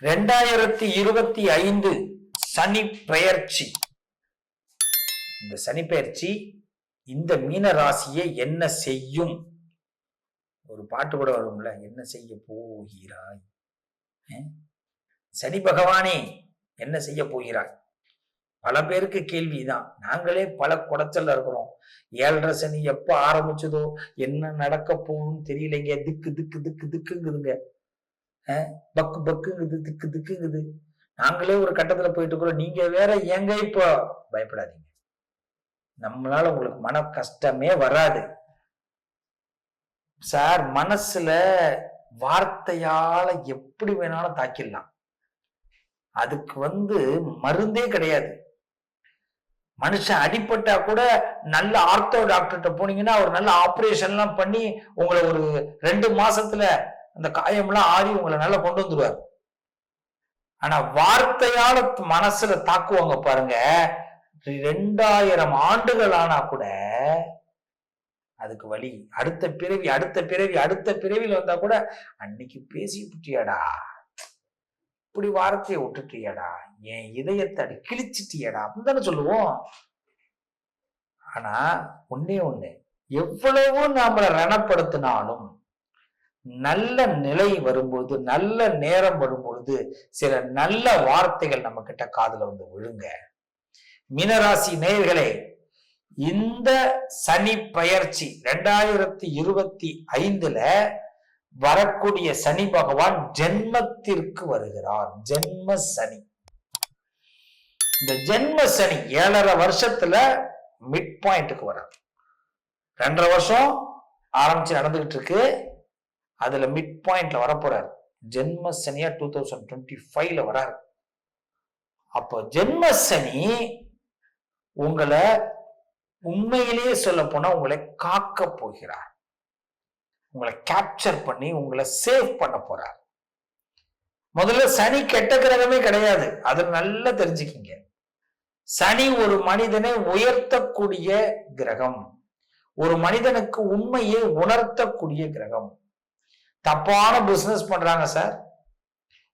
2025 சனி பெயர்ச்சி. இந்த சனி பெயர்ச்சி இந்த மீன ராசியை என்ன செய்யும்? ஒரு பாட்டு கூட வரும்ல, என்ன செய்ய போகிறாய், சனி பகவானே என்ன செய்ய போகிறாய்? பல பேருக்கு கேள்விதான். நாங்களே பல குடைச்சல்ல இருக்கிறோம். 7.5 சனி எப்ப ஆரம்பிச்சதோ என்ன நடக்க போகும்னு தெரியலைங்க. திக்கு திக்கு திக்கு திக்குங்குதுங்க, பக்கு பக்குங்குது, திக்கு திக்குங்குது. நாங்களே ஒரு கட்டத்துல போயிட்டு இருக்கிறோம். நீங்க வேற ஏங்க? இப்போ பயப்படாதீங்க, நம்மளால உங்களுக்கு மன கஷ்டமே வராது சார். மனசுல வார்த்தையால எப்படி வேணாலும் தாக்கிடலாம். அதுக்கு மருந்தே கிடையாது. மனுஷன் அடிப்பட்டா கூட நல்ல ஆர்த்தோ டாக்டர்கிட்ட போனீங்கன்னா அவர் நல்ல ஆபரேஷன் எல்லாம் பண்ணி உங்களை ஒரு 2 மாசத்துல அந்த காயம்லாம் ஆறி உங்களை நல்லா கொண்டு வந்துடுவார். ஆனா வார்த்தையால மனசுல தாக்குவாங்க பாருங்க, 2000 ஆண்டுகள் ஆனா கூட அதுக்கு வழி. அடுத்த பிறவி அடுத்த பிறவி அடுத்த பிறவியில் வந்தா கூட அன்னைக்கு பேசி விட்டியாடா, இப்படி வார்த்தையை விட்டுட்டியாடா, என் இதயத்தை கிழிச்சிட்டியாடா அப்படின்னு தானே சொல்லுவோம். ஆனா ஒன்னே ஒண்ணு, எவ்வளவு நம்மளை ரணப்படுத்தினாலும் நல்ல நிலை வரும்பொழுது, நல்ல நேரம் வரும்பொழுது சில நல்ல வார்த்தைகள் நம்ம கிட்ட காதுல விழுங்க. மீனராசி நேயர்களே, இந்த சனி பெயர்ச்சி 2025ல வரக்கூடிய சனி பகவான் ஜென்மத்திற்கு வருகிறார். ஜென்ம சனி. இந்த ஜென்ம சனி 7.5 வருஷத்துல மிட் பாயிண்ட்டுக்கு வரார். 2.5 வருஷம் ஆரம்பிச்சு நடந்துகிட்டு இருக்கு, அதுல மிட் பாயிண்ட்ல வரப்போறாரு. ஜென்ம சனியா 2025ல வராரு. அப்போ ஜென்ம சனி உங்களை உண்மையிலேயே சொல்ல போனா உங்களை காக்க போகிறார். உங்களை கேப்சர் பண்ணி உங்களை சேவ் பண்ண போறார். முதல்ல சனி கெட்ட கிரகமே கிடையாது, அது நல்லா தெரிஞ்சுக்கிங்க. சனி ஒரு மனிதனை உயர்த்தக்கூடிய கிரகம், ஒரு மனிதனுக்கு உண்மையை உணர்த்தக்கூடிய கிரகம். தப்பான பிசினஸ் பண்றாங்க சார்,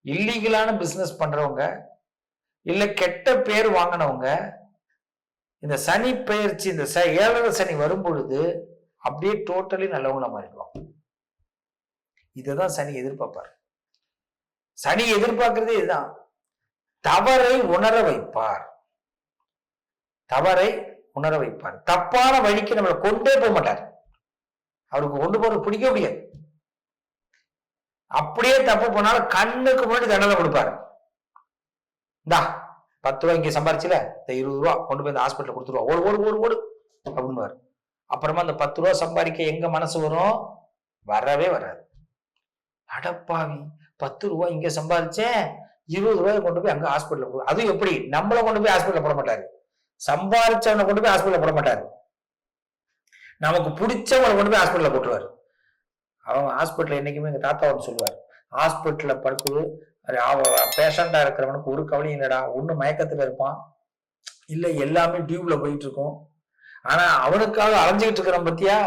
இல்லீகலான பிசினஸ் பண்றவங்க, இல்ல கெட்ட பேர் வாங்கினவங்க, இந்த சனி பெயர்ச்சி இந்த 7.5 சனி வரும் பொழுது அப்படியே டோட்டலி நல்லவங்களா மாறிடுவாங்க. இதுதான் சனி எதிர்பார்ப்பார். சனி எதிர்பார்க்கறதே இதுதான். தவறை உணர வைப்பார், தவறை உணர வைப்பார். தப்பான வழிக்கு நம்மளை கொண்டே போக மாட்டார். அவருக்கு கொண்டு போறது பிடிக்க முடியாது. அப்படியே தப்பு போனாலும் கண்ணுக்கு முன்னாடி தண்டனை கொடுப்பாரு. இந்தா 10 ரூபாய் இங்க சம்பாரிச்சுல, இந்த 20 ரூபா கொண்டு போய் இந்த ஹாஸ்பிட்டல் கொடுத்துருவா, ஓடு ஓடு ஓடு ஓடு அப்படின்னு. அப்புறமா அந்த 10 ரூபா சம்பாதிக்க எங்க மனசு வரும்? வரவே வராது. அடப்பாவி, 10 ரூபாய் இங்க சம்பாதிச்சேன், 20 ரூபாய் கொண்டு போய் அங்க ஹாஸ்பிட்டல் போடுவோம். அதுவும் எப்படி? நம்மள கொண்டு போய் ஹாஸ்பிட்டல் போட மாட்டாரு, சம்பாதிச்சவனை கொண்டு போய் ஹாஸ்பிட்டல் போட மாட்டாரு, நமக்கு பிடிச்சவங்களை கொண்டு போய் ஹாஸ்பிட்டல் போட்டுருவாரு. அவங்க ஹாஸ்பிட்டல் என்னைக்குமே எங்க தாத்தா ஒன்று சொல்லுவார், ஹாஸ்பிட்டல்ல படுக்குது பேஷண்டா இருக்கிறவனுக்கு ஒரு கவலையும் இல்லடா. ஒண்ணு மயக்கத்துல இருப்பான், இல்ல எல்லாமே டியூப்ல போயிட்டு இருக்கும். ஆனா அவனுக்காக அலைஞ்சுக்கிட்டு இருக்கிறான் பத்தியா,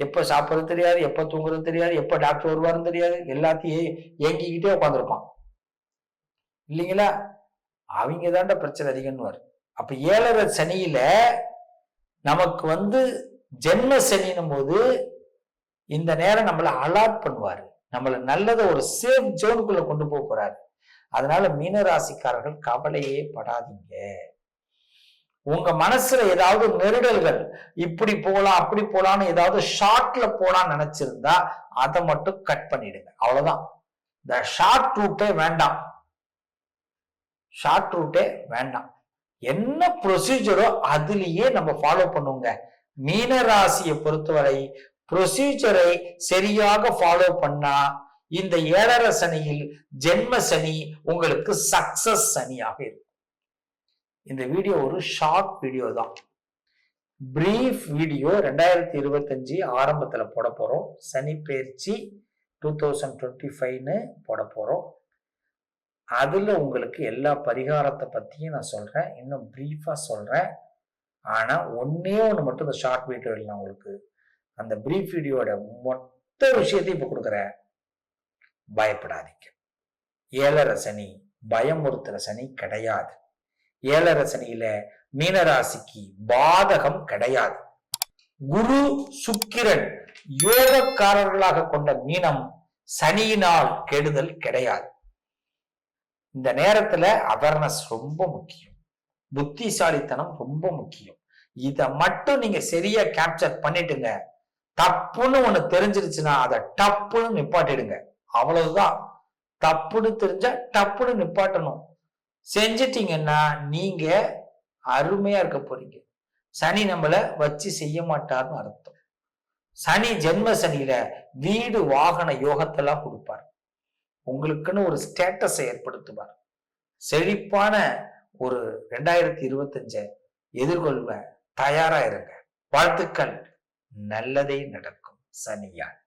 எப்ப சாப்பிடுறது தெரியாது, எப்ப தூங்குறது தெரியாது, எப்ப டாக்டர் வருவாருன்னு தெரியாது, எல்லாத்தையும் ஏங்கிக்கிட்டே உட்காந்துருப்பான் இல்லைங்களா? அவங்க தாண்ட பிரச்சனை அதிகம்னு. அப்ப 7.5 சனியில நமக்கு ஜென்ம சனின்னும் போது இந்த நேரம் நம்மள அலாட் பண்ணுவாரு, நம்மள நல்லத ஒரு சேஃப் ஜோனுக்குள்ள கொண்டு போக போறாரு. அதனால மீனராசிக்காரர்கள் கவலையே படாதீங்க. உங்க மனசுல ஏதாவது நெருடல்கள், இப்படி போலாம் அப்படி போலான்னு ஏதாவது ஷார்ட்ல போலான்னு நினைச்சிருந்தா அதை மட்டும் கட் பண்ணிடுங்க, அவ்வளவுதான். இந்த ஷார்ட் ரூட்டே வேண்டாம், ஷார்ட் ரூட்டே வேண்டாம். என்ன ப்ரொசீஜரோ அதுலயே நம்ம ஃபாலோ பண்ணுவோங்க. மீனராசியை பொறுத்தவரை ப்ரொசீஜரை சரியாக ஃபாலோ பண்ணா இந்த 7.5 சனியில் ஜென்ம சனி உங்களுக்கு சக்சஸ் சனியாக இருக்கும். இந்த வீடியோ ஒரு ஷார்ட் வீடியோ தான், பிரீஃப் வீடியோ. 2025 ஆரம்பத்துல போட போறோம். சனி பெயர்ச்சி 2025ன்னு போட போறோம். அதுல உங்களுக்கு எல்லா பரிகாரத்தை பத்தியும் நான் சொல்றேன், இன்னும் பிரீஃபா சொல்றேன். ஆனா ஒன்னே ஒண்ணு மட்டும் இந்த ஷார்ட் வீடியோ இல்லை, உங்களுக்கு அந்த பிரீஃப் வீடியோட மொத்த விஷயத்தையும் இப்ப கொடுக்குறேன், பயப்படாதீங்க. ஏழரை சனி பயமுறுத்துற சனி கிடையாது. ஏழரை சனியில மீனராசிக்கு பாதகம் கிடையாது. குரு சுக்கிரன் யோகக்காரர்களாக கொண்ட மீனம் சனியினால் கெடுதல் கிடையாது. இந்த நேரத்துல அவேர்னஸ் ரொம்ப முக்கியம், புத்திசாலித்தனம் ரொம்ப முக்கியம். இத மட்டும் நீங்க சரியா கேப்சர் பண்ணிட்டுங்க, தப்புன்னு ஒண்ணு தெரிஞ்சிருச்சுன்னா அதை டப்புன்னு நிப்பாட்டிடுங்க. அவ்வளவுதான். தப்புன்னு தெரிஞ்சா டப்புன்னு நிப்பாட்டணும். செஞ்சிட்டீங்கன்னா நீங்க அருமையா இருக்க போறீங்க. சனி நம்மள வச்சு செய்ய மாட்டார்னு அர்த்தம். சனி ஜென்ம சனியில வீடு வாகன யோகத்தெல்லாம் கொடுப்பார். உங்களுக்குன்னு ஒரு ஸ்டேட்டஸை ஏற்படுத்துவார். செழிப்பான ஒரு 2025 எதிர்கொள்வ தயாரா இருங்க. வாழ்த்துக்கள். நல்லதே நடக்கும் சனியால்.